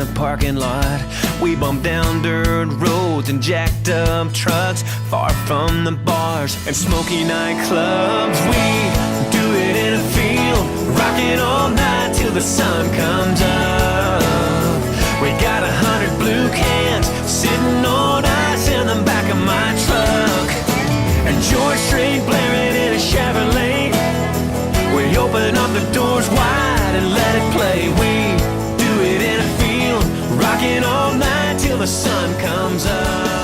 the parking lot. We bump down dirt roads and jacked up trucks, far from the bars and smoky nightclubs. We do it in a field, rocking all night till the sun comes up. We got 100 blue cans sitting on ice in the back of my truck, and George Strait blaring in a Chevrolet. We open up the doors wide and let it play. We do it in a field, rocking all night till the sun comes up.